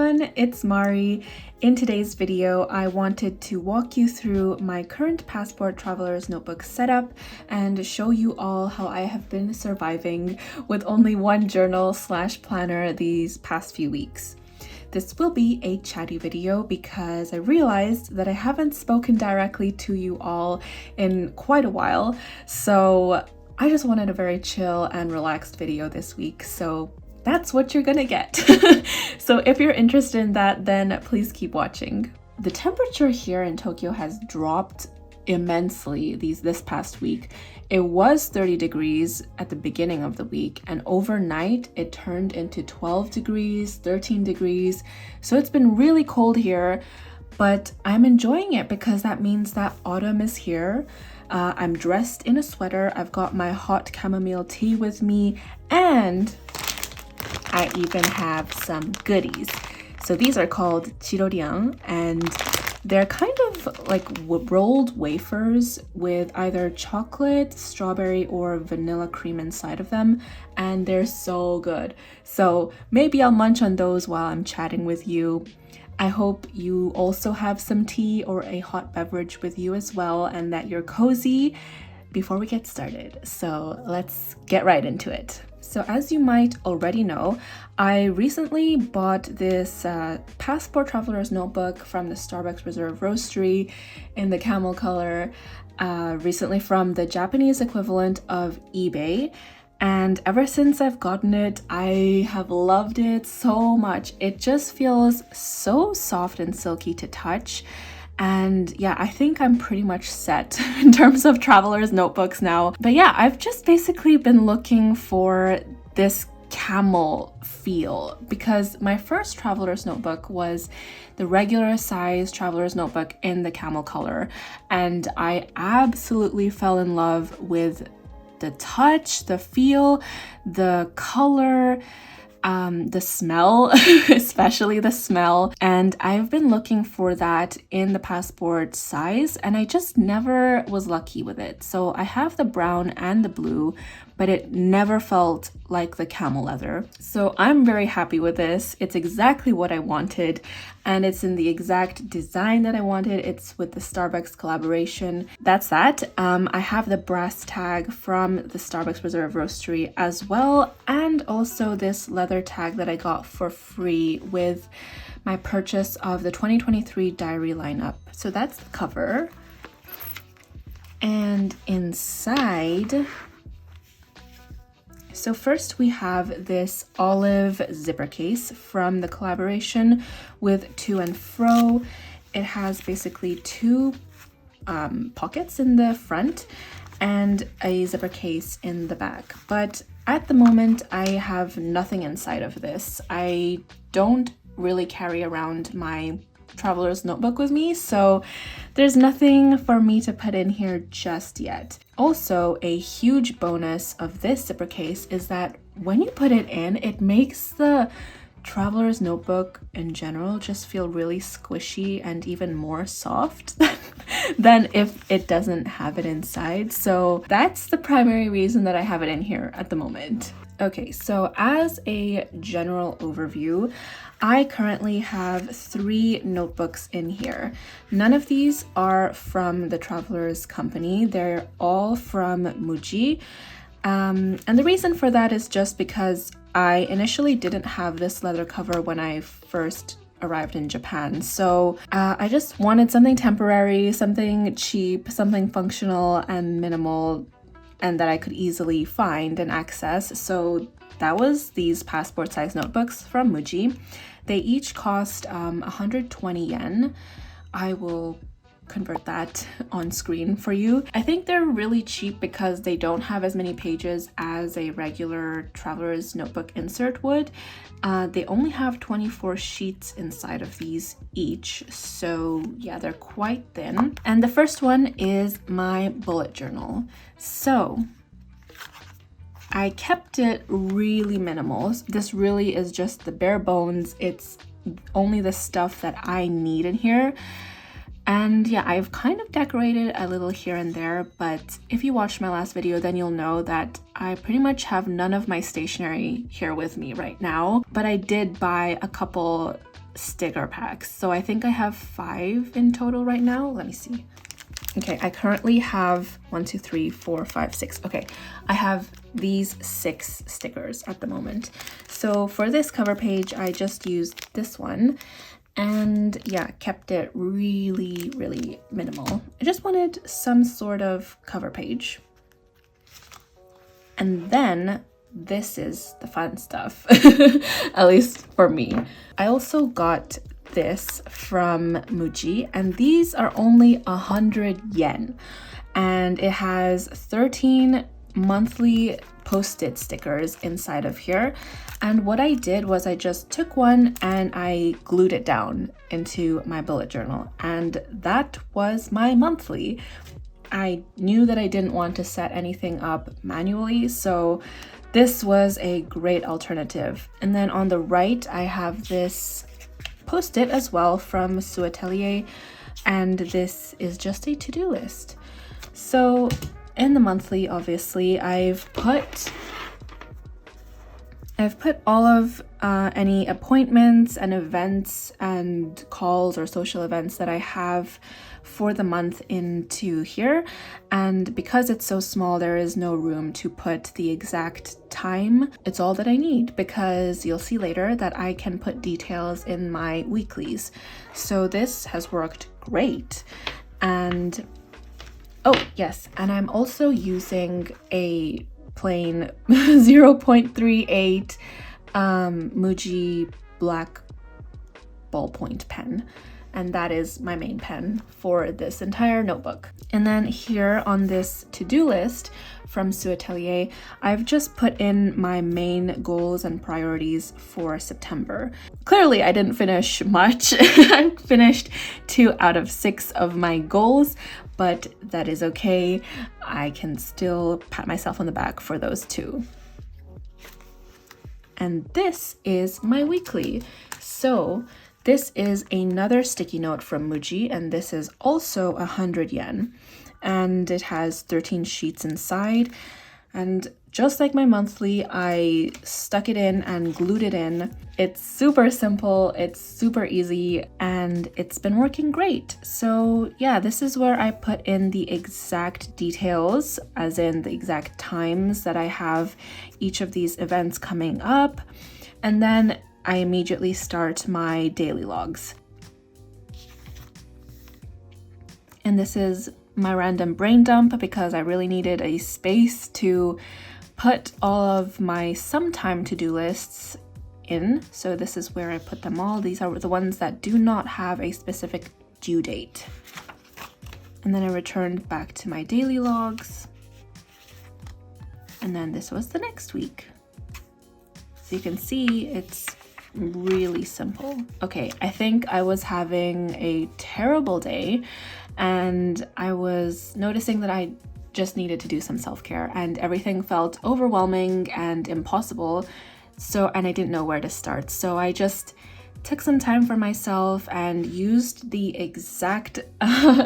everyone, it's Mari. In today's video, I wanted to walk you through my current Passport Traveler's Notebook setup and show you all how I have been surviving with only one journal/planner these past few weeks. This will be a chatty video because I realized that I haven't spoken directly to you all in quite a while, so I just wanted a very chill and relaxed video this week, so that's what you're gonna get. So if you're interested in that, then please keep watching. The temperature here in Tokyo has dropped immensely this past week. It was 30 degrees at the beginning of the week, and overnight it turned into 12 degrees, 13 degrees. So it's been really cold here, but I'm enjoying it because that means that autumn is here. I'm dressed in a sweater, I've got my hot chamomile tea with me, and I even have some goodies. So these are called chirorian, and they're kind of like rolled wafers with either chocolate, strawberry, or vanilla cream inside of them, and they're so good. So maybe I'll munch on those while I'm chatting with you. I hope you also have some tea or a hot beverage with you as well, and that you're cozy before we get started. So let's get right into it. So as you might already know, I recently bought this Passport Traveler's Notebook from the Starbucks Reserve Roastery in the camel color, recently from the Japanese equivalent of eBay. And ever since I've gotten it, I have loved it so much. It just feels so soft and silky to touch. And yeah, I think I'm pretty much set in terms of traveler's notebooks now. But yeah, I've just basically been looking for this camel feel because my first traveler's notebook was the regular size traveler's notebook in the camel color. And I absolutely fell in love with the touch, the feel, the color, the smell, especially the smell. And I've been looking for that in the passport size, and I just never was lucky with it. So I have the brown and the blue, but it never felt like the camel leather. So I'm very happy with this. It's exactly what I wanted, and it's in the exact design that I wanted. It's with the Starbucks collaboration. That's that. I have the brass tag from the Starbucks Reserve Roastery as well, and also this leather tag that I got for free with my purchase of the 2023 diary lineup. So that's the cover. And inside, so first we have this olive zipper case from the collaboration with to and fro. It has basically two pockets in the front and a zipper case in the back. But at the moment, I have nothing inside of this. I don't really carry around my traveler's notebook with me, so there's nothing for me to put in here just yet. Also, a huge bonus of this zipper case is that when you put it in, it makes the traveler's notebook in general just feel really squishy and even more soft than if it doesn't have it inside. So that's the primary reason that I have it in here at the moment. Okay, so as a general overview, I currently have 3 notebooks in here. None of these are from the Traveler's Company. They're all from Muji. And the reason for that is just because I initially didn't have this leather cover when I first arrived in Japan. So I just wanted something temporary, something cheap, something functional and minimal, and that I could easily find and access. So that was these passport size notebooks from Muji. They each cost 120 yen. I will convert that on screen for you. I think they're really cheap because they don't have as many pages as a regular traveler's notebook insert would. They only have 24 sheets inside of these each, so yeah, they're quite thin. And the first one is my bullet journal. So I kept it really minimal. This really is just the bare bones. It's only the stuff that I need in here. And yeah, I've kind of decorated a little here and there, but if you watched my last video, then you'll know that I pretty much have none of my stationery here with me right now. But I did buy a couple sticker packs. So I think I have 5 in total right now. Let me see. Okay, I currently have 1, 2, 3, 4, 5, 6. Okay, I have these 6 stickers at the moment. So for this cover page, I just used this one and yeah, kept it really, really minimal. I just wanted some sort of cover page. And then this is the fun stuff, at least for me. I also got this from Muji, and these are only 100 yen, and it has 13 monthly post-it stickers inside of here. And what I did was I just took one and I glued it down into my bullet journal, and that was my monthly. I knew that I didn't want to set anything up manually, so this was a great alternative. And then on the right, I have this post-it as well from Atelier, and this is just a to-do list. So in the monthly, obviously, I've put all of any appointments and events and calls or social events that I have for the month into here. And because it's so small, there is no room to put the exact time. It's all that I need, because you'll see later that I can put details in my weeklies. So this has worked great. And oh yes, and I'm also using a plain 0.38 Muji black ballpoint pen, and that is my main pen for this entire notebook. And then here on this to-do list from Atelier, I've just put in my main goals and priorities for September. Clearly I didn't finish much. I finished 2 out of 6 of my goals, but that is okay. I can still pat myself on the back for those 2. And this is my weekly. So this is another sticky note from Muji, and this is also 100 yen. And it has 13 sheets inside. And just like my monthly, I stuck it in and glued it in. It's super simple, it's super easy, and it's been working great. So yeah, this is where I put in the exact details, as in the exact times that I have each of these events coming up. And then I immediately start my daily logs. And this is my random brain dump, because I really needed a space to put all of my sometime to-do lists in. So this is where I put them all. These are the ones that do not have a specific due date. And then I returned back to my daily logs. And then this was the next week. So you can see it's really simple. Okay, I think I was having a terrible day, and I was noticing that I just needed to do some self-care, and everything felt overwhelming and impossible. And I didn't know where to start. So I just took some time for myself and used the exact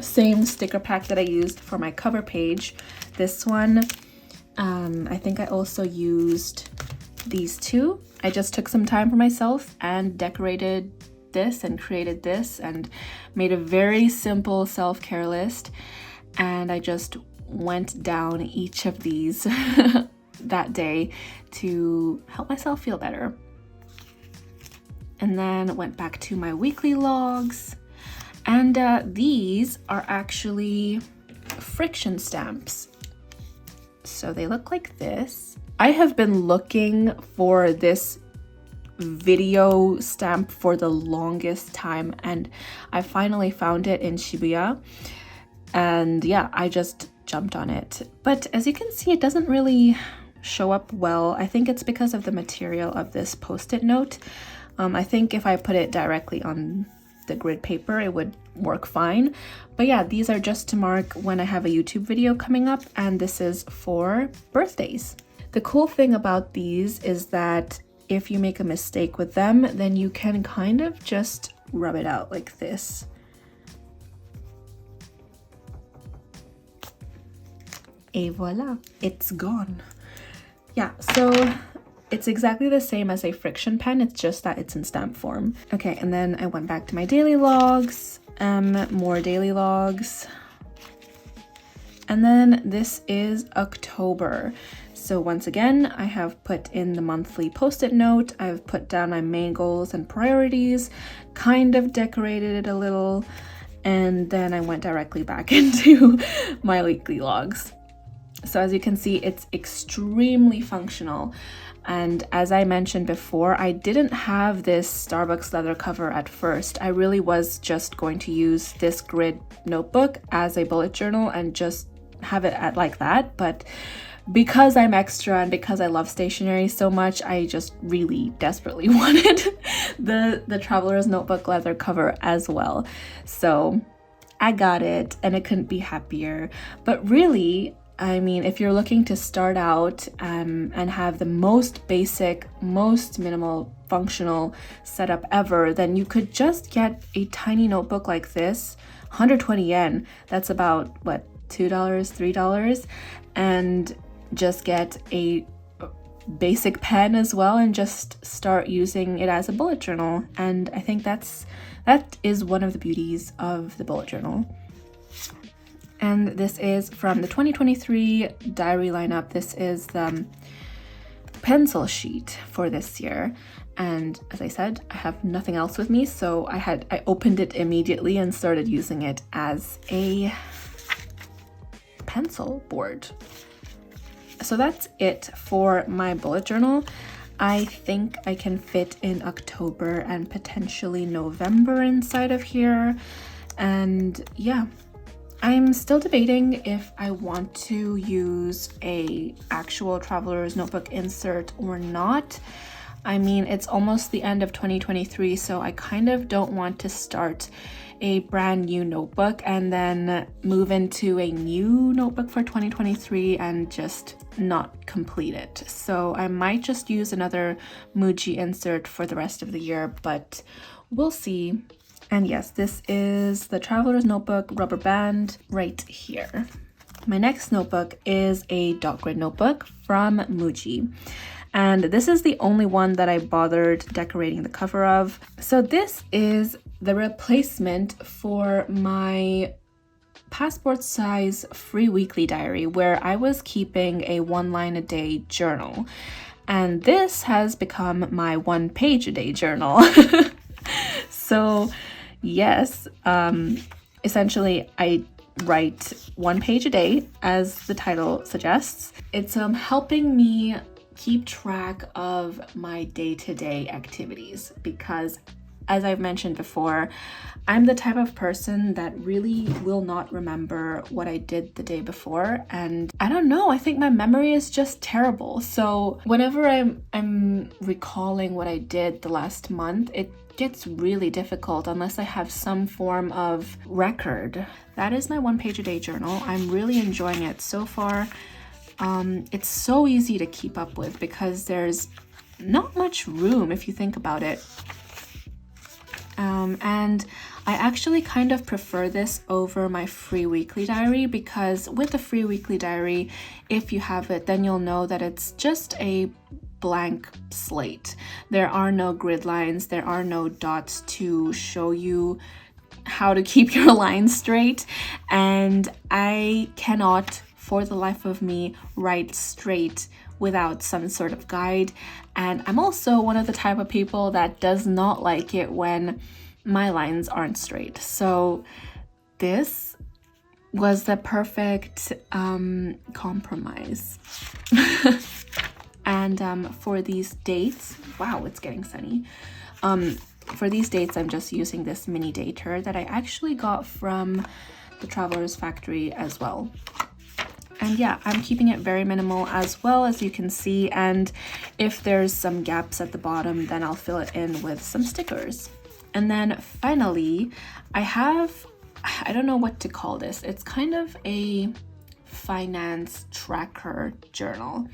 same sticker pack that I used for my cover page. This one, I think I also used these 2. I just took some time for myself and decorated this and created this and made a very simple self-care list. And I just went down each of these that day to help myself feel better. And then went back to my weekly logs. And these are actually friction stamps. So they look like this. I have been looking for this video stamp for the longest time, and I finally found it in Shibuya. And yeah, I just jumped on it. But as you can see, it doesn't really show up well. I think it's because of the material of this post-it note. I think if I put it directly on the grid paper, it would work fine. But yeah, these are just to mark when I have a YouTube video coming up, and this is for birthdays. The cool thing about these is that if you make a mistake with them, then you can kind of just rub it out like this. Et voila, it's gone. Yeah, so It's exactly the same as a friction pen, it's just that it's in stamp form. Okay, and then I went back to my daily logs, more daily logs. And then this is October. So once again, I have put in the monthly post-it note. I've put down my main goals and priorities, kind of decorated it a little, and then I went directly back into my weekly logs. So as you can see, it's extremely functional. And as I mentioned before, I didn't have this Starbucks leather cover at first. I really was just going to use this grid notebook as a bullet journal and just have it at like that. But because I'm extra and because I love stationery so much, I just really desperately wanted the Traveler's Notebook leather cover as well. So I got it and I couldn't be happier. But really, I mean, if you're looking to start out and have the most basic, most minimal functional setup ever, then you could just get a tiny notebook like this, 120 yen. That's about, what, $2, $3? And just get a basic pen as well and just start using it as a bullet journal. And I think that is one of the beauties of the bullet journal. And this is from the 2023 diary lineup. This is the pencil sheet for this year. And as I said, I have nothing else with me, so I opened it immediately and started using it as a pencil board. So that's it for my bullet journal. I think I can fit in October and potentially November inside of here. And yeah, I'm still debating if I want to use a actual Traveler's Notebook insert or not. I mean, it's almost the end of 2023, so I kind of don't want to start a brand new notebook and then move into a new notebook for 2023 and just not complete it. So I might just use another Muji insert for the rest of the year, but we'll see. And yes, this is the Traveler's Notebook rubber band right here. My next notebook is a dot grid notebook from Muji. And this is the only one that I bothered decorating the cover of. So this is the replacement for my passport size free weekly diary where I was keeping a 1 line a day journal. And this has become my 1 page a day journal. So yes, essentially I write 1 page a day as the title suggests. It's helping me keep track of my day-to-day activities because, as I've mentioned before, I'm the type of person that really will not remember what I did the day before, and I don't know, I think my memory is just terrible. So whenever I'm recalling what I did the last month, it gets really difficult unless I have some form of record. That is my 1 page a day journal. I'm really enjoying it so far. It's so easy to keep up with because there's not much room if you think about it. And I actually kind of prefer this over my free weekly diary because with the free weekly diary, if you have it, then you'll know that it's just a blank slate. There are no grid lines, there are no dots to show you how to keep your lines straight, and I cannot for the life of me write straight without some sort of guide. And I'm also one of the type of people that does not like it when my lines aren't straight. So this was the perfect compromise. And for these dates, wow, it's getting sunny. For these dates, I'm just using this mini dater that I actually got from the Traveler's Factory as well. And yeah, I'm keeping it very minimal as well, as you can see. And if there's some gaps at the bottom, then I'll fill it in with some stickers. And then finally, I don't know what to call this. It's kind of a finance tracker journal.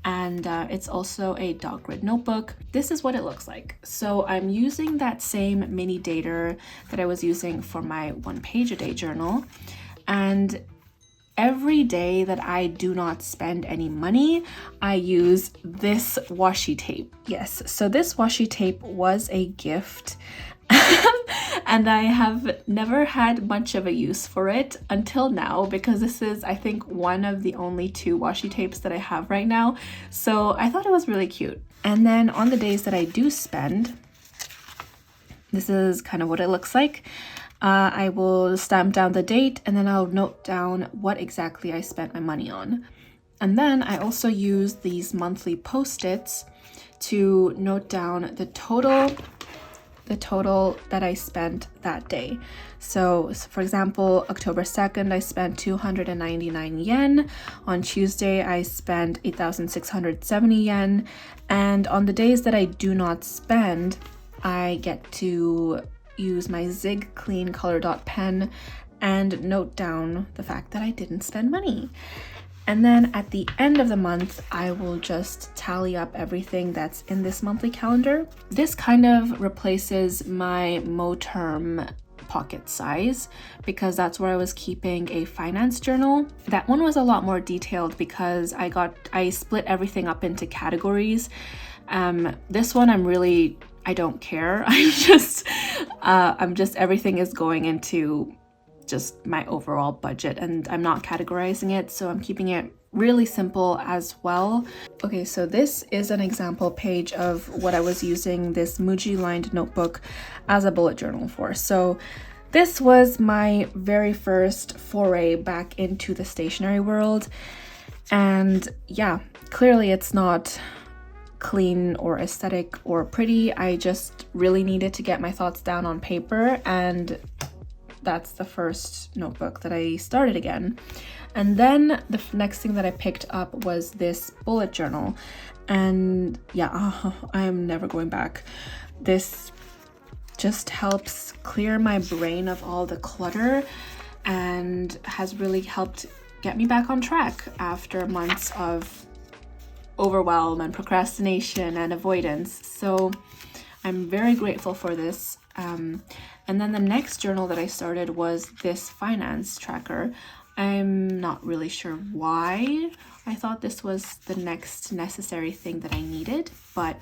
And it's also a dot grid notebook. This is what it looks like. So I'm using that same mini dater that I was using for my 1 page a day journal. And every day that I do not spend any money, I use this washi tape. Yes, so this washi tape was a gift. And I have never had much of a use for it until now, because this is, I think, one of the only 2 washi tapes that I have right now. So I thought it was really cute. And then on the days that I do spend, this is kind of what it looks like. I will stamp down the date, and then I'll note down what exactly I spent my money on. And then I also use these monthly post-its to note down the total that I spent that day. So for example, October 2nd, I spent 299 yen. On Tuesday, I spent 8,670 yen. And on the days that I do not spend, I get to use my Zig Clean color dot pen and note down the fact that I didn't spend money. And then at the end of the month, I will just tally up everything that's in this monthly calendar. This kind of replaces my Moterm pocket size, because that's where I was keeping a finance journal. That one was a lot more detailed because I split everything up into categories. This one I don't care. I'm just everything is going into just my overall budget, and I'm not categorizing it, so I'm keeping it really simple as well. Okay, so this is an example page of what I was using this Muji lined notebook as a bullet journal for. So this was my very first foray back into the stationery world, and yeah, clearly it's not clean or aesthetic or pretty. I just really needed to get my thoughts down on paper, and that's the first notebook that I started again. And then the next thing that I picked up was this bullet journal, and yeah, I am never going back. This just helps clear my brain of all the clutter and has really helped get me back on track after months of overwhelm and procrastination and avoidance. So I'm very grateful for this. And then the next journal that I started was this finance tracker. I'm not really sure why I thought this was the next necessary thing that I needed, but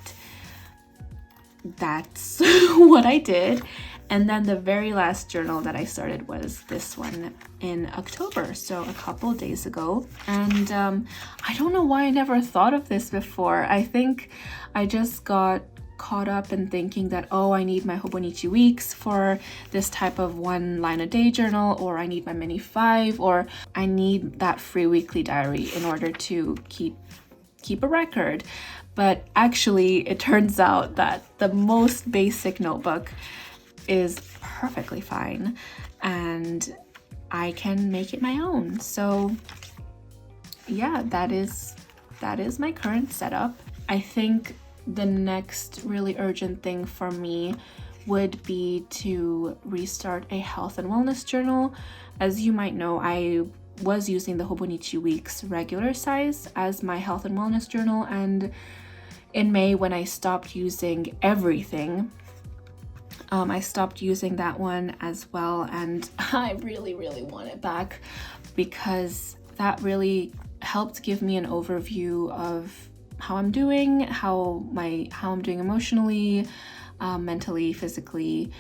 that's what I did. And then the very last journal that I started was this one in October, so a couple days ago. And I don't know why I never thought of this before. I think I just got caught up in thinking that, oh, I need my Hobonichi weeks for this type of 1 line a day journal, or I need my mini 5, or I need that free weekly diary in order to keep a record. But actually, it turns out that the most basic notebook is perfectly fine, and I can make it my own. So yeah, that is my current setup. I think the next really urgent thing for me would be to restart a health and wellness journal. As you might know, I was using the Hobonichi Weeks regular size as my health and wellness journal, and in May, when I stopped using everything, I stopped using that one as well, and I really want it back, because that really helped give me an overview of how I'm doing, how I'm doing emotionally, mentally, physically,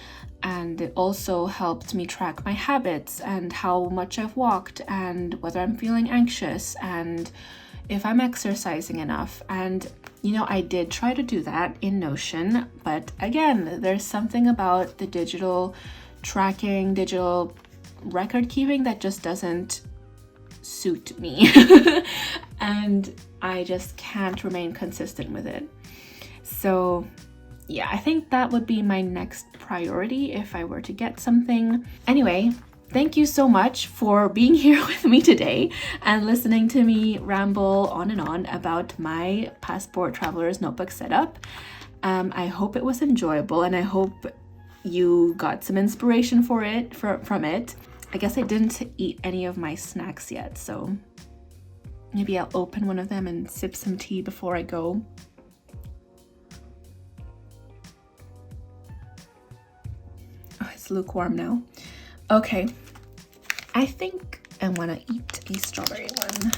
and it also helped me track my habits and how much I've walked and whether I'm feeling anxious and if I'm exercising enough. And I did try to do that in Notion, but again, there's something about the digital tracking, digital record keeping that just doesn't suit me. And I just can't remain consistent with it. So yeah, I think that would be my next priority if I were to get something. Anyway, thank you so much for being here with me today and listening to me ramble on and on about my Passport Traveler's Notebook setup. I hope it was enjoyable, and I hope you got some inspiration from it. I guess I didn't eat any of my snacks yet, so maybe I'll open one of them and sip some tea before I go. Oh, it's lukewarm now. Okay, I think and want to eat a strawberry one.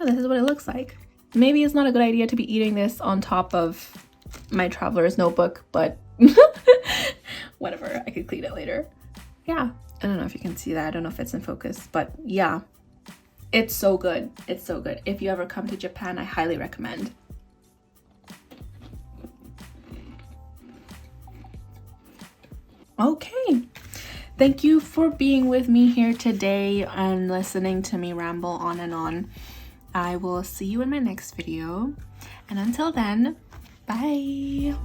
Oh, this is what it looks like. Maybe it's not a good idea to be eating this on top of my traveler's notebook, but whatever, I could clean it later. Yeah, I don't know if you can see that. I don't know if it's in focus, but yeah, it's so good. It's so good. If you ever come to Japan, I highly recommend. Okay, thank you for being with me here today and listening to me ramble on and on. I will see you in my next video, and until then, bye.